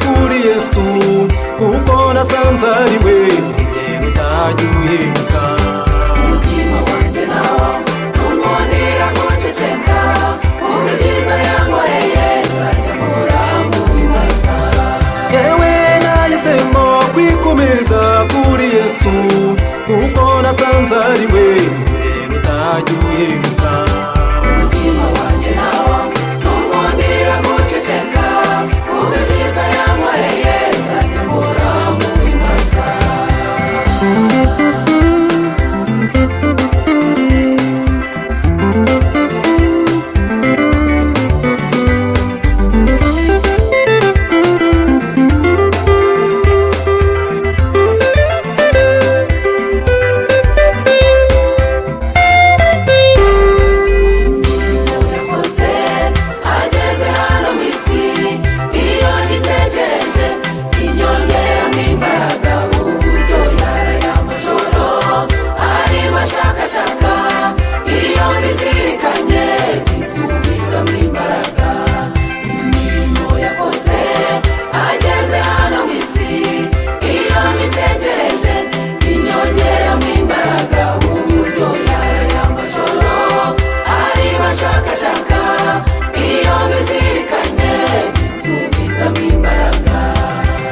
kuri Yesu kuko nasanze ari we ngero utajuhemuka. Umutima wanjye nawo ntumwondera guceceka, ubwiza yankoreye nzanyamura mu bibaza. Yewe nahisemo kwikomeza kuri Yesu kuko nasanze ari we ngero utajuhemuka. Umutima wanjye nawo ntumwondera guceceka, ubwiza yankoreye nzanyamura mu bibaza.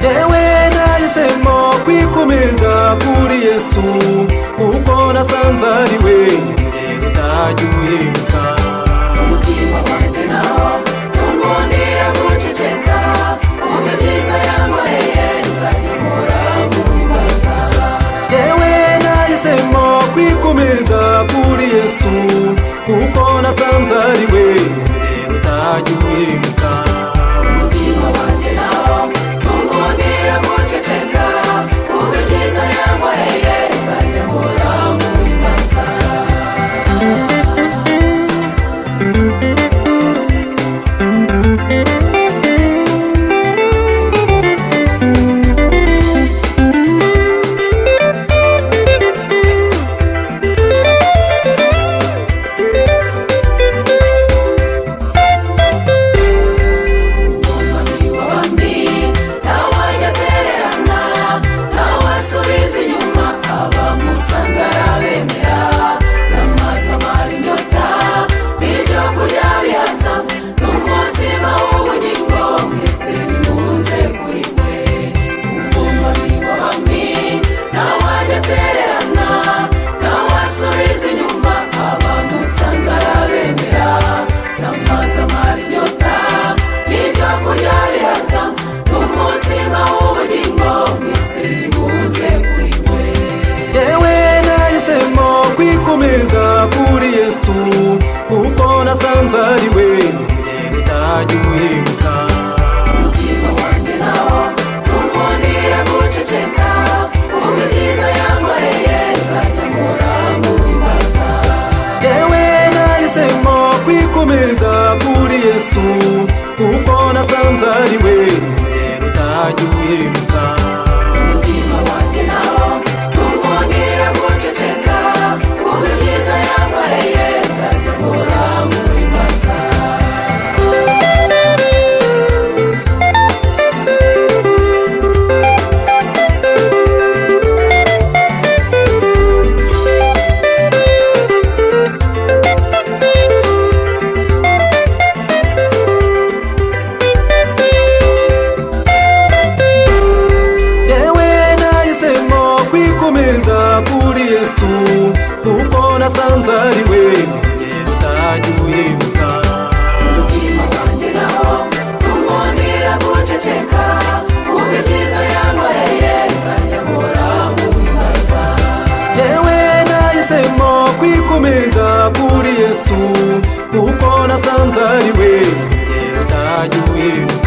Yewe nahisemo kwikomeza kuri Yesu kuko nasanze ari we ngero utajuhemuka. Umutima wanjye nawo ntumwondera guceceka, ubwiza yankoreye nzanyamura mu bibaza. Yewe nahisemo kwikomeza kuri Yesu kuko nasanze ari we ngero utajuhemuka. Umutima wanjye nawo ntumwondera guceceka, ubwiza yankoreye nzanyamura mu bibaza. Kuri Yesu kuko nasanze ari we ngero utajuhemuka. Umutima wanjye nawo ntumwondera guceceka, ubwiza yankoreye nzanyamura mu bibaza. Yewe nahisemo kwikomeza kuri Yesu kuko nasanze ari we ngero utajuhemuka. Umutima wanjye nawo ntumwondera guceceka, ubwiza yankoreye nzanyamura mu bibaza. Yesu kuko nasanze ari we urugero utajya uhinduka.